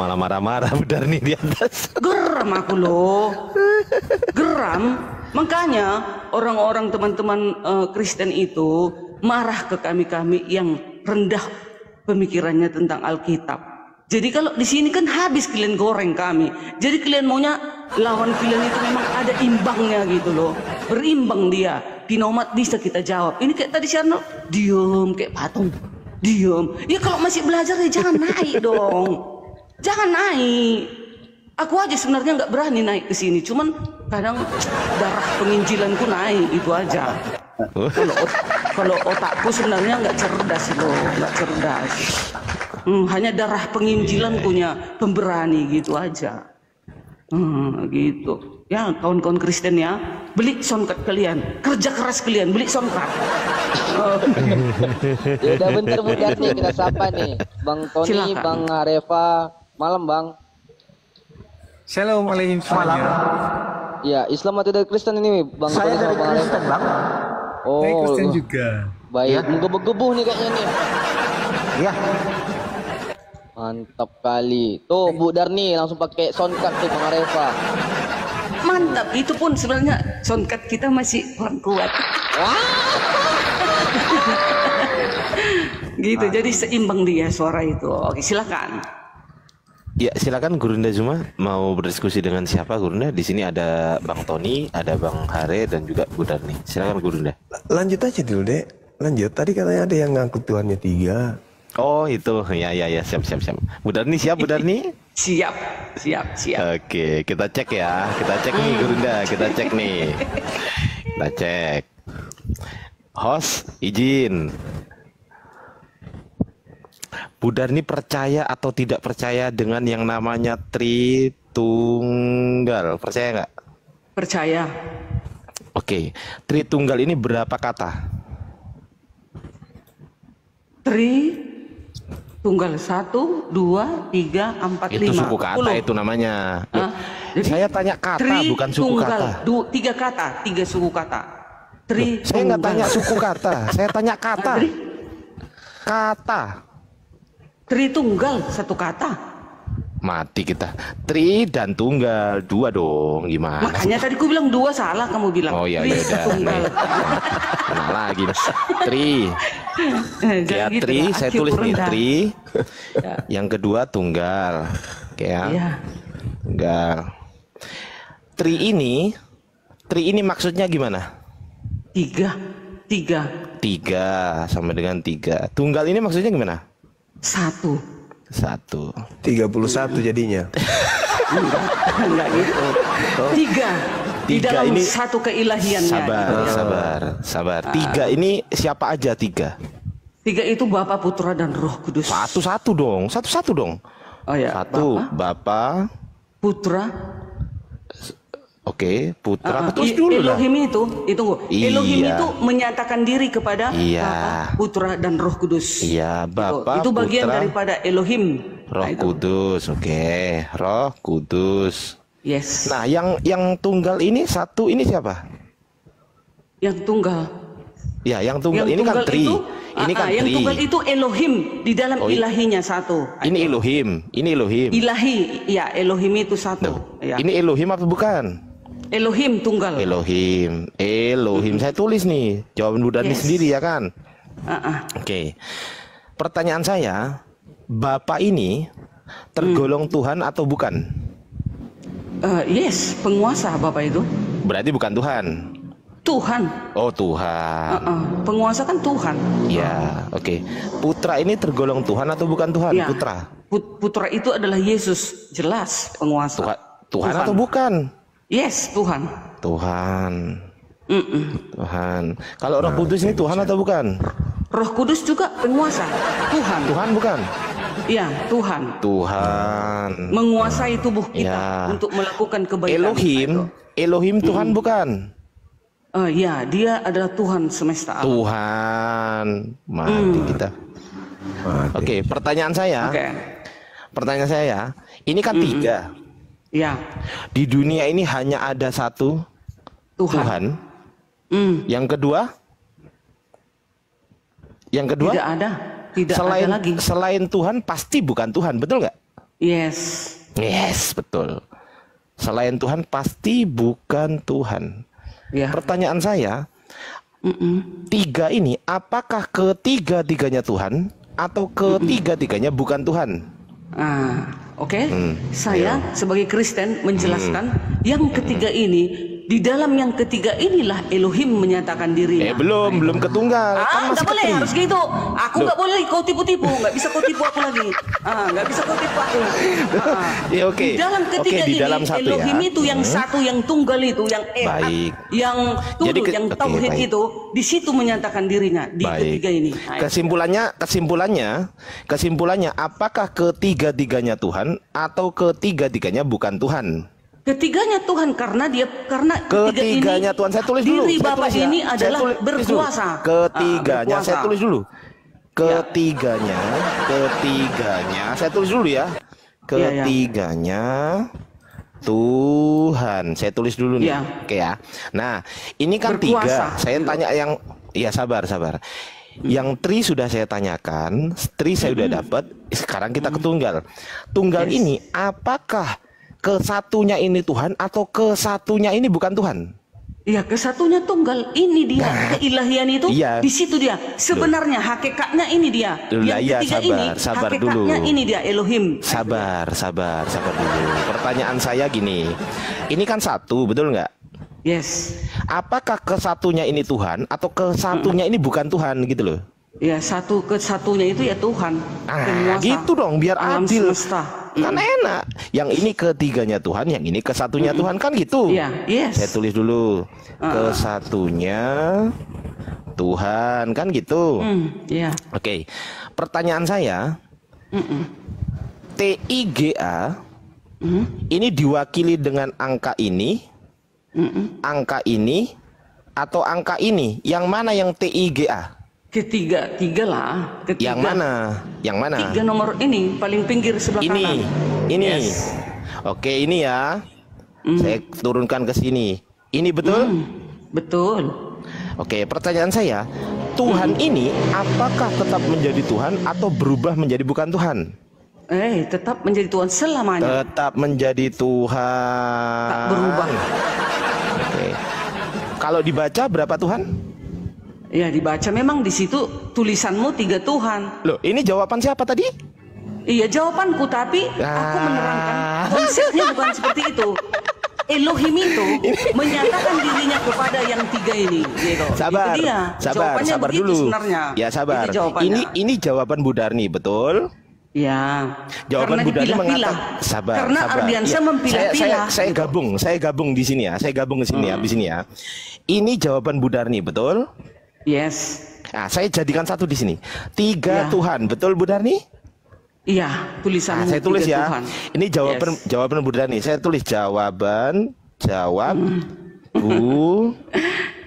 Malah marah-marah Bu Darni di atas. Geram aku loh. Geram. Makanya orang-orang teman-teman Kristen itu marah ke kami-kami yang rendah pemikirannya tentang Alkitab. Jadi kalau di sini kan habis kalian goreng kami. Jadi kalian maunya lawan kalian itu memang ada imbangnya gitu loh. Berimbang dia. Pinomat bisa kita jawab. Ini kayak tadi si Arnold, diem kayak patung. Diem. Ya kalau masih belajar ya jangan naik dong. Jangan naik. Aku aja sebenarnya nggak berani naik ke sini. Cuman kadang darah penginjilanku naik itu aja. Kalau otakku sebenarnya nggak cerdas loh, nggak cerdas. Hanya darah penginjilan punya pemberani gitu aja. Gitu. Ya kawan-kawan Kristen ya, beli soundcard kalian, kerja keras kalian, beli soundcard. Ya udah bentar Bu Darni, kita sapa nih. Bang Tony, Silakan. Bang Areva, malam Bang. Assalamualaikum semuanya. Ya, Islam atau dari Kristen ini Bang Saya Tony sama dari Bang Areva? Kristen, Bang. Oh, Saya Kristen juga. baik. Menggebu-gebu nih kayaknya nih. Ya. Mantap kali. Tuh Bu Darni langsung pakai soundcard tuh Bang Areva. Mantap, itu pun sebenarnya soundcard kita masih kurang kuat. Gitu, jadi seimbang dia suara itu. Oke, silakan. Ya, silakan Gurunda Zuma mau berdiskusi dengan siapa Gurunda? Di sini ada Bang Tony, ada Bang Hare dan juga Bu Darni. Silakan Gurunda. Lanjut aja dulu, Dek. Lanjut. Tadi katanya ada yang ngaku Tuhannya 3. Oh itu, ya siap. Bu Darni siap, Bu Darni? Siap. Oke, kita cek ya. Kita cek nih Gurunda, kita cek nih. Kita cek. Host, izin. Bu Darni percaya atau tidak percaya dengan yang namanya Tritunggal? Percaya nggak? Percaya. Oke, Tritunggal ini berapa kata? Tunggal 1, 2, 3, 4, 5. Itu suku kata 10. itu namanya. Hah? Jadi, Saya tanya kata bukan suku kata. 3 kata, 3 suku kata. Saya nggak tanya suku kata, saya tanya kata. Kata. Tritunggal 1 kata. Mati kita. Tri dan tunggal 2 dong. Gimana? Makanya tadi ku bilang 2 salah, kamu bilang. Oh iya Tri, udah. tunggal. Nah lagi. Tri. Ya gitu tri, lah, saya IQ tulis nih rendah. tri. Yang kedua tunggal. Oke ya. Iya. Tunggal. Tri ini maksudnya gimana? 3 sama dengan 3. Tunggal ini maksudnya gimana? 1. 31 jadinya. Enggak gitu. 3 di dalam ini satu keilahiannya. Sabar. 3 ini siapa aja 3? 3 itu Bapa, Putra, dan Roh Kudus. Satu-satu dong. Oh ya. Satu, Bapa, Putra. Oke, Putra. Terus dulu lah. Elohim itu Iya. Elohim itu menyatakan diri kepada Iya. Bapa, Putra, dan Roh Kudus. Iya, Bapa, itu bagian Putra, daripada Elohim. Roh Kudus. Oke, Roh Kudus. Yes. Nah, yang tunggal ini satu ini siapa? Yang tunggal. Ya, yang tunggal ini kan tri. Ini kan yang tri. tunggal itu Elohim di dalam ilahinya satu. Ini Elohim. Ilahi, ya Elohim itu satu. Ya. Ini Elohim apa bukan? Elohim tunggal. Elohim. Saya tulis nih. Jawaban Bu Darni sendiri ya kan? Oke. Pertanyaan saya, Bapak ini tergolong Tuhan atau bukan? Yes, penguasa Bapak itu. Berarti bukan Tuhan. Tuhan. Oh Tuhan. Penguasa kan Tuhan. Ya, oke. Putra ini tergolong Tuhan atau bukan Tuhan? Ya. Putra. Putra itu adalah Yesus, jelas penguasa. Tuhan atau bukan? Yes, Tuhan. Tuhan. Kalau Roh Kudus ini Tuhan atau bukan? Roh Kudus juga penguasa. Tuhan bukan? Iya, Tuhan. Menguasai tubuh kita untuk melakukan kebaikan. Elohim Tuhan bukan? Ya, dia adalah Tuhan semesta alam. Tuhan. Mati kita. Oke, pertanyaan saya. Ini kan 3. Ya. Di dunia ini hanya ada satu Tuhan. Yang kedua? Tidak ada. Ada lagi. Selain Tuhan pasti bukan Tuhan, betul nggak? Yes, betul. Selain Tuhan pasti bukan Tuhan. Ya. Pertanyaan saya, 3 ini apakah ketiga-tiganya Tuhan atau ketiga-tiganya bukan Tuhan? Oke. Saya sebagai Kristen menjelaskan yang ketiga ini, di dalam yang ketiga inilah Elohim menyatakan dirinya. Belum ketunggal. Nggak boleh, harus gitu. Aku nggak boleh kau tipu-tipu, nggak bisa kau tipu aku lagi. Nggak bisa kau tipu aku. Di dalam ketiga ini, Elohim itu yang satu, yang tunggal itu, yang Baik. yang tunduk, yang tauhid itu, di situ menyatakan dirinya di ketiga ini. Kesimpulannya, apakah ketiga-tiganya Tuhan atau ketiga-tiganya bukan Tuhan? Ketiganya Tuhan karena ketiganya Tuhan. Saya tulis dulu. Diri Bapak ini adalah berkuasa. Ketiganya saya tulis dulu. Ketiganya saya tulis dulu ya. Ketiganya Tuhan. Saya tulis dulu nih. Oke ya. Nah, ini kan berkuasa. 3. Saya tanya yang sabar. Yang tri sudah saya tanyakan, tri saya sudah dapat. Sekarang kita ke tunggal. Tunggal ini apakah kesatunya ini Tuhan atau kesatunya ini bukan Tuhan? Iya, kesatunya tunggal ini dia. Keilahian itu di situ dia. Sebenarnya hakikatnya ini dia. Yang ketiga sabar hakikatnya dulu. Ini dia Elohim. Sabar dulu. Pertanyaan saya gini. Ini kan satu, betul nggak? Yes. Apakah kesatunya ini Tuhan atau kesatunya ini bukan Tuhan gitu loh? Ya, satu kesatunya itu ya Tuhan. Penguasa Gitu dong, biar alam adil. semesta. Kan enak. Yang ini ketiganya Tuhan, yang ini kesatunya Tuhan, kan gitu. Iya, yes. Saya tulis dulu. Kesatunya Tuhan, kan gitu. Iya. Oke. Pertanyaan saya, TIGA ini diwakili dengan angka ini, angka ini, atau angka ini? Yang mana yang TIGA? Tiga lah. Ketiga. Yang mana? Yang mana? 3 nomor ini paling pinggir sebelah kanan. Ini. Yes. Oke, ini ya. Saya turunkan ke sini. Ini betul? Betul. Oke, pertanyaan saya, Tuhan ini apakah tetap menjadi Tuhan atau berubah menjadi bukan Tuhan? Tetap menjadi Tuhan selamanya. Tetap menjadi Tuhan. Tak berubah. Oke. Kalau dibaca berapa Tuhan? Ya, dibaca memang di situ tulisanmu 3 Tuhan. Loh, ini jawaban siapa tadi? Iya, jawabanku, tapi aku menerangkan konsepnya bukan seperti itu. Elohim itu menyatakan dirinya kepada yang 3 ini, gitu. Sabar, Itu dia. sabar begitu dulu. Sebenarnya. Ya, sabar. Itu jawabannya. Ini jawaban Bu Darni, betul? Ya. Jawaban Bu Darni mengatakan sabar. Karena sabar. Ardiansyah mempilah-pilah. Saya gabung di sini ya. Saya gabung di sini habis ini ya. Ini jawaban Bu Darni, betul? Yes. Nah, saya jadikan satu di sini. 3 Tuhan, betul Bu Darni? Iya, tulisan. Saya tulis ya. Tuhan. Ini jawaban Bu Darni. Saya tulis jawab Bu Darni.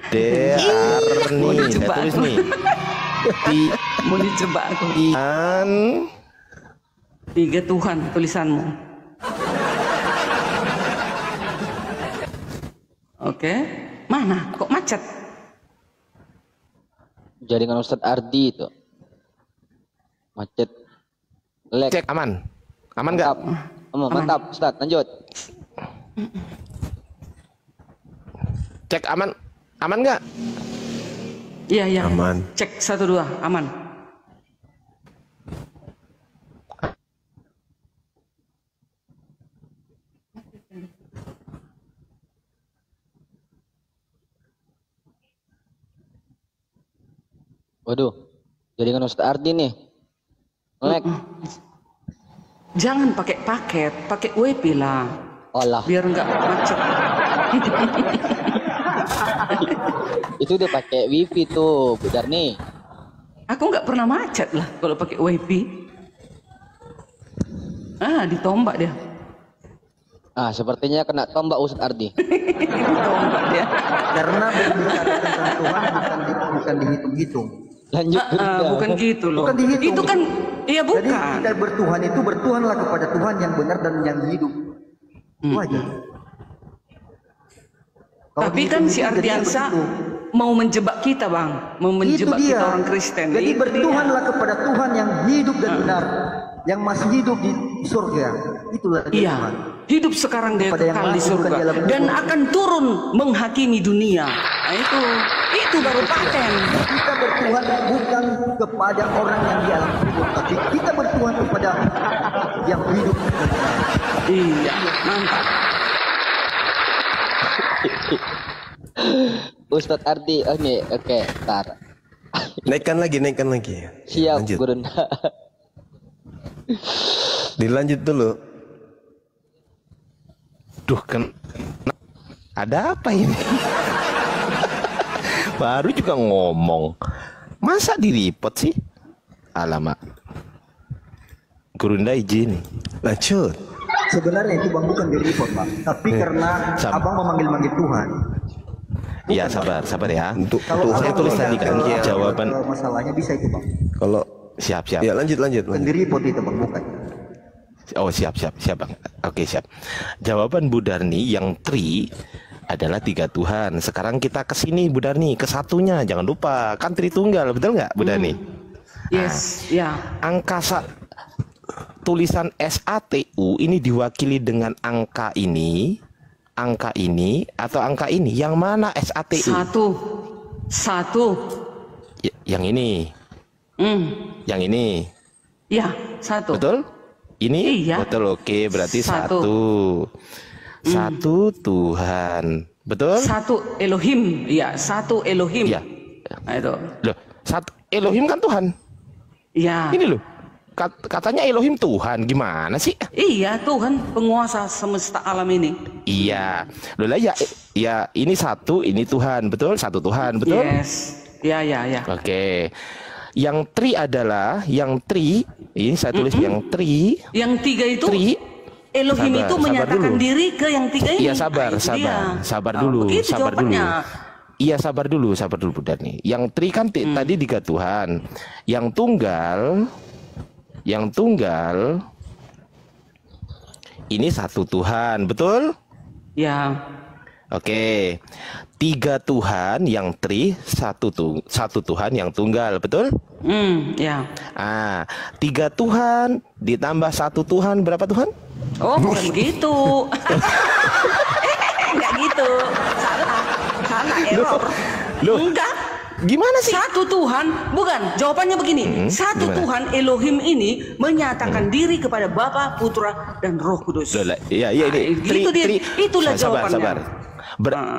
Saya tulis nih. Mau dicoba aku. 3 Tuhan tulisanmu. Oke. Mana? Kok macet? Jaringan Ustadz Ardi itu macet. Lag. Cek aman. Aman nggak? Mantap, Ustadz. Lanjut. Cek aman. Aman nggak? Iya. Aman. Cek 1 2, aman. Waduh, jaringan Ustadz Ardi nih. Lag. Jangan pakai paket, pakai WP lah. Olah. Biar nggak macet. Itu udah pakai wifi tuh, Bu Darni. Aku nggak pernah macet lah kalau pakai WP. Ditombak dia. Sepertinya kena tombak Ustadz Ardi. Tombak dia. Karena berbicara tentang Tuhan bukan dihitung-hitung. Lanjut. Bukan gitu loh. Bukan dihitung. Itu kan, iya bukan. Jadi kita bertuhan itu bertuhanlah kepada Tuhan yang benar dan yang hidup. Itu aja. Tapi kan si Ardiansyah mau menjebak kita, Bang. Mau menjebak kita orang Kristen. Jadi bertuhanlah kepada Tuhan yang hidup dan benar, yang masih hidup di surga. Itulah Iya. Tuhan. Hidup sekarang dia kekal di surga dan akan turun menghakimi dunia. Nah, itu baru paten. Kita bertuhan bukan kepada orang yang di alam kubur, tapi kita bertuhan kepada yang hidup dan benar. Iya, mantap. Ustadz Ardi, oke, ntar. Naikkan lagi. Siap, Lanjut. Gurunda. Dilanjut dulu. Duh, ada apa ini? Baru juga ngomong. Masa di-report sih? Alamak. Gurunda izin. Lanjut. Sebenarnya itu Bang bukan di report, Bang. Tapi karena Abang memanggil-manggil Tuhan. Iya, sabar ya. Untuk Kalau saya tulis tadi kan jawaban masalahnya bisa itu, Bang. kalau siap. ya lanjut. Bukan di report itu, Bang, bukan. Oh, siap Bang. Oke, siap. Jawaban Bu Darni yang tri adalah 3 Tuhan. Sekarang kita ke sini Bu Darni, ke satunya. Jangan lupa, kan Tritunggal, betul nggak Bu Darni? Yes, ya. Tulisan SATU ini diwakili dengan angka ini, atau angka ini. Yang mana SATU? Satu. Yang ini. Yang ini. Ya, 1. Betul? Ini iya. Betul, oke. Berarti 1. 1 Tuhan. Betul? 1 Elohim. Ya, 1 Elohim. Iya. Nah, itu. Loh, Elohim kan Tuhan. Iya. Ini loh. Katanya Elohim Tuhan, gimana sih? Iya, Tuhan penguasa semesta alam ini. Iya. Loh lah ya ini satu, ini Tuhan, betul? Satu Tuhan, betul? Yes. Ya. Oke. Yang tri adalah ini saya tulis yang tri. Yang tiga itu Elohim sabar, itu menyatakan dulu. diri ke yang tiga ini. Iya, sabar dulu. Iya, sabar dulu Bu Darni. Yang tri kan tadi tiga Tuhan. Yang tunggal ini satu Tuhan, betul? Ya. Oke. Tiga Tuhan yang tri, satu Tuhan yang tunggal, betul? Ya. Tiga Tuhan ditambah satu Tuhan, berapa Tuhan? Oh, bukan begitu. Enggak gitu. Salah error. Loh. Enggak. Gimana sih? Satu Tuhan, bukan. Jawabannya begini. Satu gimana? Tuhan Elohim ini menyatakan diri kepada Bapa, Putra, dan Roh Kudus. Iya ini. Itulah jawabannya.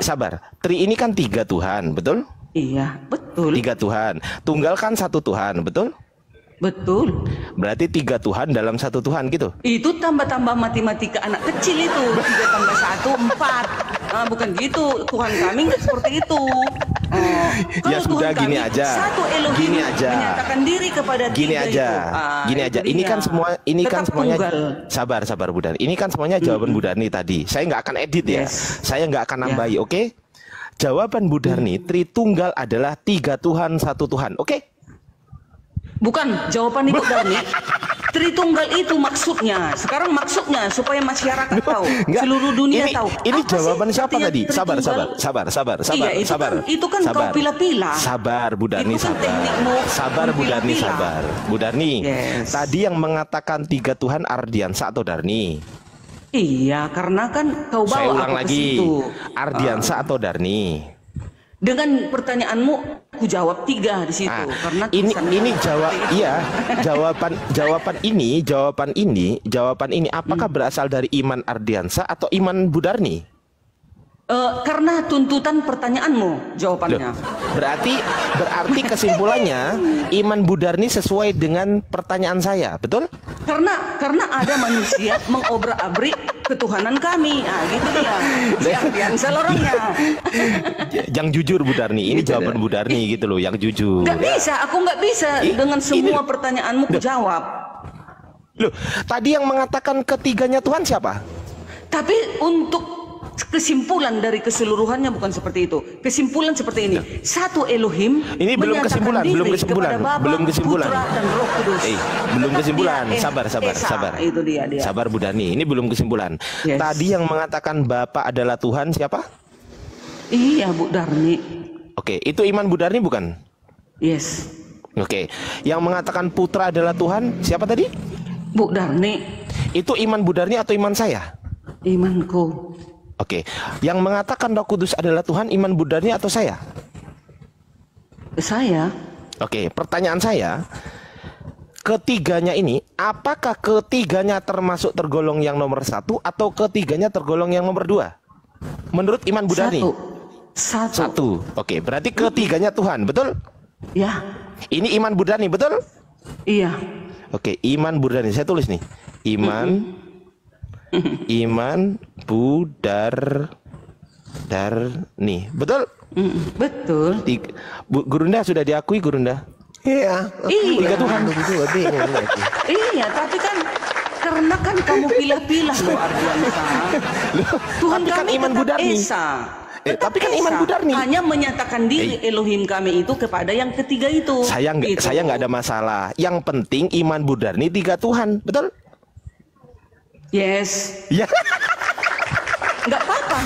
Sabar. Tri ini kan tiga Tuhan, betul? Iya, betul. Tiga Tuhan. Tunggal kan satu Tuhan, betul? Betul. Berarti tiga Tuhan dalam satu Tuhan gitu? Itu tambah-tambah matematika anak kecil itu. 3 tambah 1, 4. Bukan gitu. Tuhan kami nggak seperti itu. Ya sudah, Tuhan gini kami, aja. Satu Elohim menyatakan diri kepada gini tiga aja. itu. Gini aja. Ini kan semuanya tunggal. sabar Bu Darni. Ini kan semuanya jawaban Bu Darni tadi. Saya nggak akan edit ya. Saya nggak akan nambahi, oke? Jawaban Bu Darni, Tritunggal adalah tiga Tuhan, satu Tuhan, oke? Bukan, jawaban Ibu Darni. Tritunggal itu maksudnya. Sekarang maksudnya supaya masyarakat tahu, seluruh dunia tahu. Ini jawaban siapa tadi? Sabar. Iya, itu kan kau pilih-pilih. Sabar Bu Darni, Itu kan sabar. teknikmu Sabar Bu Darni, pilih-pilih. sabar. Bu Darni, Yes. tadi yang mengatakan tiga Tuhan Ardiansa atau Darni? Iya, karena kan kau Saya bawa ulang aku ke lagi. situ. Ardiansa atau Darni? Dengan pertanyaanmu, aku jawab 3 di situ. Karena ini jawaban ini apakah berasal dari iman Ardiansa atau iman Bu Darni? Karena tuntutan pertanyaanmu, jawabannya. Berarti kesimpulannya iman Bu Darni sesuai dengan pertanyaan saya, betul? Karena ada manusia mengobrak-abrik ketuhanan kami. Gitu dia. Si Ardiansa orangnya. Yang jujur Bu Darni, ini jawaban Bu Darni gitu loh, yang jujur. Aku nggak bisa dengan semua pertanyaanmu kujawab. Loh, tadi yang mengatakan ketiganya Tuhan siapa? Tapi untuk kesimpulan dari keseluruhannya bukan seperti itu. Kesimpulan seperti ini. Satu Elohim. Ini belum kesimpulan, belum kesimpulan. Putra dan Roh Kudus. Belum kesimpulan. Sabar. Itu dia. Sabar Bu Darni, ini belum kesimpulan. Yes. Tadi yang mengatakan Bapa adalah Tuhan siapa? Iya, Bu Darni. Oke, itu iman Bu Darni bukan? Yes. Oke, yang mengatakan Putra adalah Tuhan siapa tadi? Bu Darni. Itu iman Bu Darni atau iman saya? Imanku. Oke, yang mengatakan Roh Kudus adalah Tuhan iman Bu Darni atau saya? Saya. Oke, pertanyaan saya, ketiganya ini, apakah ketiganya termasuk tergolong yang nomor 1 atau ketiganya tergolong yang nomor 2? Menurut iman Bu Darni? Satu. Oke, berarti ketiganya Tuhan, betul? Ya. Ini iman Bu Darni, betul? Iya. Oke, iman Bu Darni, saya tulis nih. Iman Bu Darni, betul? Betul. Gurunda sudah diakui Gurunda? Iya. Tiga Tuhan. Iya, tapi kan karena kan kamu pilih-pilih loh Ardiansa. Tuhan tapi kan kami iman Bu Darni. Tapi kan iman Bu Darni. Hanya menyatakan diri Elohim kami itu kepada yang ketiga itu. Saya nggak ada masalah. Yang penting iman Bu Darni tiga Tuhan, betul? Yes. Ya. Nggak apa-apa.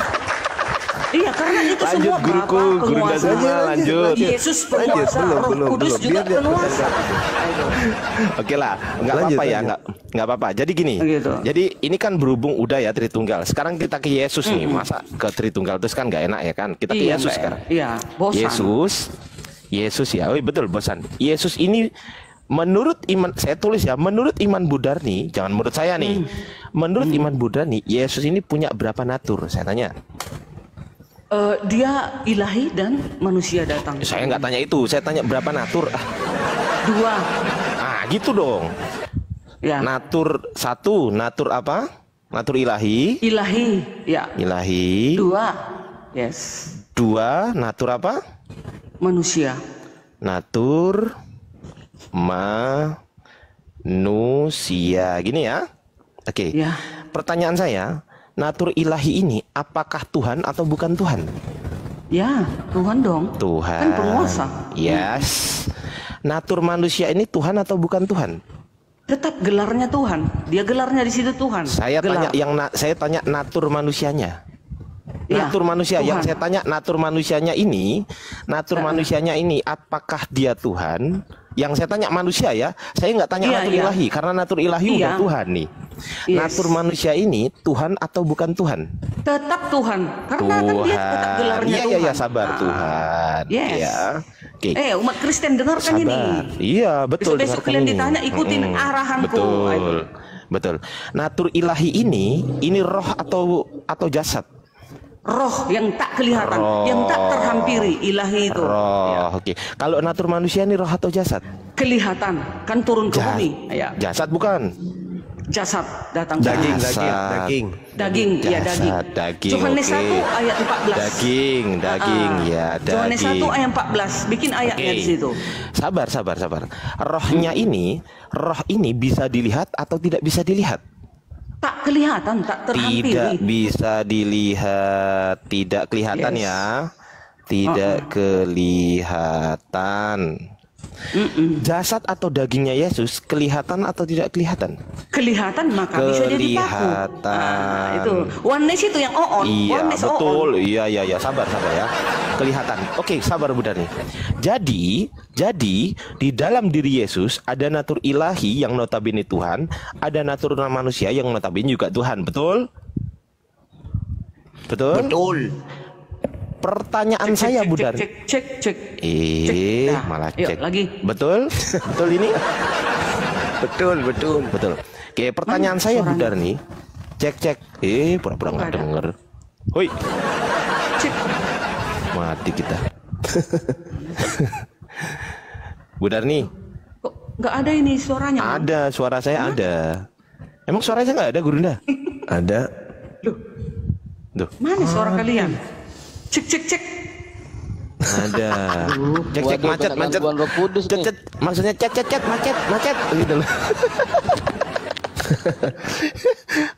Iya, karena itu Lanjut, semua guruku, Bapa Gurunda penguasa. semua, lanjut. Yesus penguasa, Roh Kudus juga penguasa. Oke lah, nggak apa-apa ya, nggak apa-apa. Jadi gini, jadi ini kan berhubung udah ya Tritunggal. Sekarang kita ke Yesus nih, masa ke Tritunggal terus kan nggak enak ya kan? Kita ke Yesus sekarang. Iya, bosan. Yesus ya, betul bosan. Yesus ini menurut iman, saya tulis ya, menurut iman Bu Darni, jangan menurut saya nih. Menurut iman Bu Darni, Yesus ini punya berapa natur? Saya tanya. Dia ilahi dan manusia datang. Saya nggak tanya itu, saya tanya berapa natur. Dua. Gitu dong. Ya. Natur satu, natur apa? Natur ilahi. Ilahi, ya. Ilahi. Dua. Yes. Dua, natur apa? Manusia. Natur manusia. Gini ya. Oke. Ya. Pertanyaan saya, natur ilahi ini apakah Tuhan atau bukan Tuhan? Ya, Tuhan dong. Tuhan. Kan penguasa. Yes. Natur manusia ini Tuhan atau bukan Tuhan? Tetap gelarnya Tuhan. Dia gelarnya di situ Tuhan. Saya Gelar. tanya saya tanya natur manusianya. Ya, Natur manusia Tuhan. yang saya tanya natur manusianya ini, apakah dia Tuhan? Yang saya tanya manusia ya. Saya nggak tanya natur ilahi karena natur ilahi udah Tuhan nih. Yes. Natur manusia ini Tuhan atau bukan Tuhan? Tetap Tuhan. Karena kan dia tetap gelarnya Tuhan. Iya, sabar Tuhan. Yes. Ya. Oke. Umat Kristen dengarkan ini. Iya, betul. Besok kalian ditanya, ikutin arahanku. Betul. Natur ilahi ini roh atau jasad? Roh yang tak kelihatan, yang tak terhampiri, ilahi itu. Roh, oke. Kalau natur manusia ini roh atau jasad? Kelihatan, kan turun ke bumi. Ya. Jasad bukan? Jasad datang. Daging. Daging. Yohanes 1 ayat 14. Daging, ya, daging. Yohanes 1 ayat 14. Bikin ayatnya di situ. Sabar. Roh ini bisa dilihat atau tidak bisa dilihat? Tak kelihatan, tak terhampiri. Tidak bisa dilihat, tidak kelihatan ya. Tidak kelihatan. Jasad atau dagingnya Yesus kelihatan atau tidak kelihatan? Kelihatan, maka bisa jadi paku. Itu oneness itu yang Iya, betul. Iya, sabar ya. Kelihatan. Oke, sabar Bu Dani. Jadi di dalam diri Yesus ada natur ilahi yang notabene Tuhan, ada natur manusia yang notabene juga Tuhan, betul? Betul. Pertanyaan saya Bu Dar. Cek. Malah yuk, cek. Lagi. Betul ini? Betul. Oke, pertanyaan saya Bu Dar nih. Cek. Pura-pura nggak denger. Hoi. Cek. Mati kita. Bu Dar nih. Kok nggak ada ini suaranya? Ada, suara saya ada. Emang suara saya nggak ada, Gurunda? Ada. Duh. Mana suara kalian? Cek. Ada. Cek macet. Cek. Maksudnya cek macet gitu loh.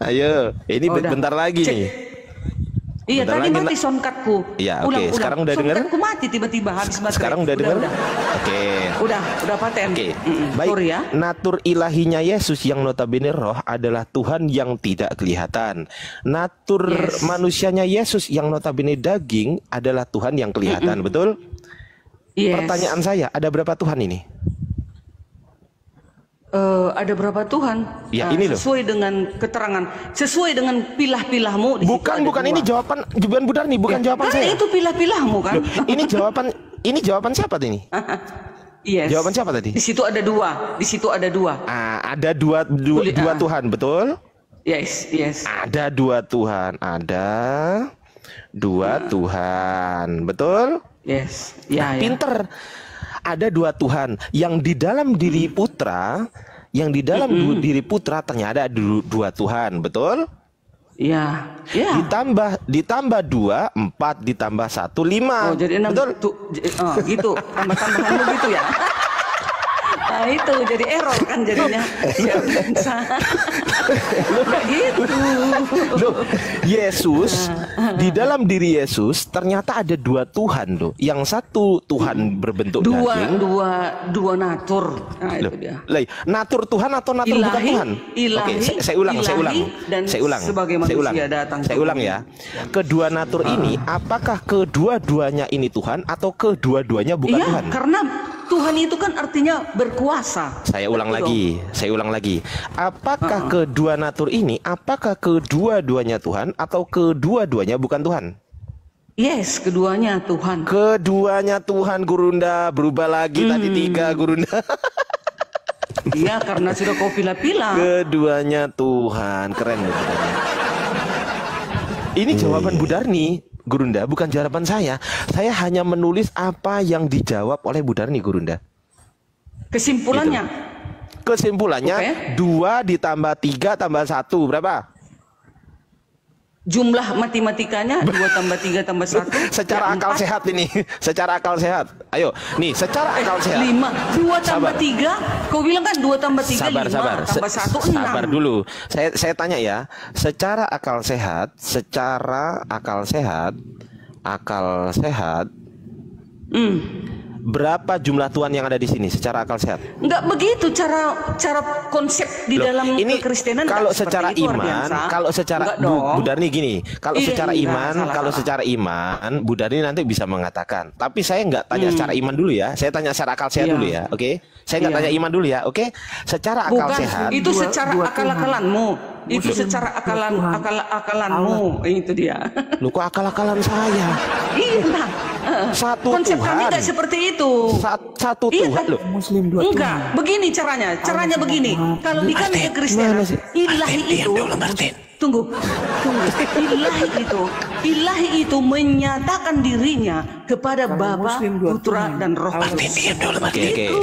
Ayo, ini bentar lagi nih. Iya, tadi mati soundcardku. Iya, oke. Sekarang udah dengar? Soundcardku mati tiba-tiba habis baterai. Sekarang udah dengar? Oke. Udah paten. Oke. Baik. Sorry ya. Natur ilahinya Yesus yang notabene roh adalah Tuhan yang tidak kelihatan. Natur manusianya Yesus yang notabene daging adalah Tuhan yang kelihatan, betul? Yes. Pertanyaan saya, ada berapa Tuhan ini? Ada berapa Tuhan? Ya, ini loh. Sesuai dengan keterangan, sesuai dengan pilah-pilahmu. Bukan ini jawaban Bu Dar nih, bukan jawaban saya. Itu pilah-pilahmu kan? Loh, ini jawaban siapa ini? Yes. Jawaban siapa tadi? Di situ ada dua. Ada dua Tuhan, betul? Yes. Ada dua Tuhan, Tuhan, betul? Yes. Ya. Pinter. Ada dua Tuhan yang di dalam diri putra, diri putra ternyata ada dua Tuhan, betul? Iya. Ditambah 2, 4 ditambah 1, 5. Oh, jadi 6. Betul? Gitu. Tambah-tambahan begitu ya. Nah, itu jadi error kan jadinya. Gitu. Loh, Yesus di dalam diri Yesus ternyata ada dua Tuhan loh. Yang satu Tuhan berbentuk daging. Dua natur. Nah, itu dia. Natur Tuhan atau natur bukan Tuhan? Oke, saya ulang ya. Kedua natur ini, apakah kedua-duanya ini Tuhan atau kedua-duanya bukan Tuhan? Karena Tuhan itu kan artinya berkuasa. Saya ulang lagi. Apakah kedua natur ini, apakah kedua-duanya Tuhan atau kedua-duanya bukan Tuhan? Yes, keduanya Tuhan. Keduanya Tuhan, Gurunda. Berubah lagi tadi 3, Gurunda. Iya, karena sudah kau pilah-pilah. Keduanya Tuhan, keren. Ini jawaban Bu Darni. Gurunda, bukan jawaban saya. Saya hanya menulis apa yang dijawab oleh Bu Darni, Gurunda. Kesimpulannya? Gitu. Kesimpulannya 2 ditambah 3 tambah 1 berapa? Jumlah matematikanya 2 tambah 3 tambah 1 secara akal 4. sehat ini. Secara akal sehat. Ayo, nih secara akal sehat. 5. 2 tambah 3. Kau bilang kan 2 tambah 3 5 tambah 1 6. Sabar dulu. Saya tanya ya. Secara akal sehat, berapa jumlah Tuhan yang ada di sini secara akal sehat? Enggak begitu cara konsep di dalam kekristenan. Kalau secara iman, kalau secara Bu Darni gini, kalau secara iman, Bu Darni nanti bisa mengatakan. Tapi saya nggak tanya secara iman dulu ya. Saya tanya secara akal sehat dulu ya, oke? Saya nggak tanya iman dulu ya, oke? Secara akal sehat. Itu secara akal-akalanmu. Itu secara akalanmu, itu dia. Lu kok akal-akalan saya? Iya. Satu konsep Tuhan. kami tidak seperti itu. Satu Tuhan loh. Muslim dua Enggak, begini caranya. Caranya begini. Kalau di kami kekristenan, ilahi itu. Tunggu. Ilahi itu menyatakan dirinya kepada Bapa, Putra dan Roh Kudus. Oke.